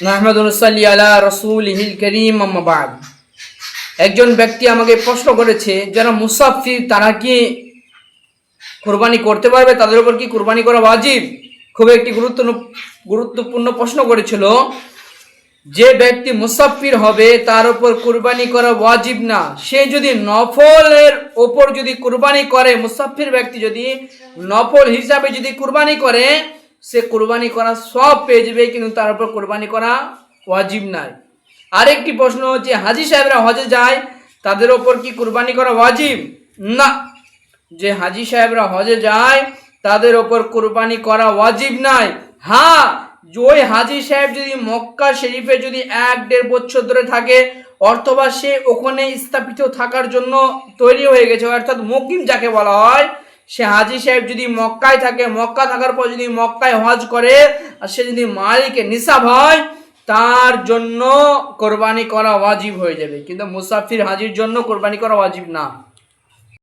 নাহমাদু সাল্লি আলা রাসূলিহিল কারীম আম্মা বা'দ। একজন ব্যক্তি আমাকে প্রশ্ন করেছে, যারা মুসাফির তারা কি কুরবানি করতে পারবে? তাদের উপর কি কুরবানি করা ওয়াজিব? খুব একটি গুরুত্বপূর্ণ প্রশ্ন করেছিল। যে ব্যক্তি মুসাফির হবে তার উপর কুরবানি করা ওয়াজিব না। সে যদি নফলের ওপর যদি কুরবানি করে, মুসাফির ব্যক্তি যদি নফল হিসাবে যদি কুরবানি করে, সে কুরবানি করা সব পেয়ে যাবে, কিন্তু তার উপর কুরবানি করা ওয়াজিব নাই। আরেকটি প্রশ্ন হচ্ছে, হাজি সাহেবরা হজে যায়, তাদের ওপর কি কুরবানি করা ওয়াজিব? না, যে হাজি সাহেবরা হজে যায় তাদের ওপর কুরবানি করা ওয়াজিব নাই। হ্যাঁ, ওই হাজি সাহেব যদি মক্কা শরীফে যদি 1-1.5 বছর ধরে থাকে, অথবা সে ওখানে স্থাপিত থাকার জন্য তৈরি হয়ে গেছে, অর্থাৎ মুকিম যাকে বলা হয়, সে হাজি সাহেব যদি মক্কায় থাকে, মক্কা থাকার পর যদি মক্কায় হজ করে, আর সে যদি মালিকে নিসাব হয়, তার জন্য কোরবানি করা ওয়াজিব হয়ে যাবে। কিন্তু মুসাফির হাজির জন্য কোরবানি করা ওয়াজিব না।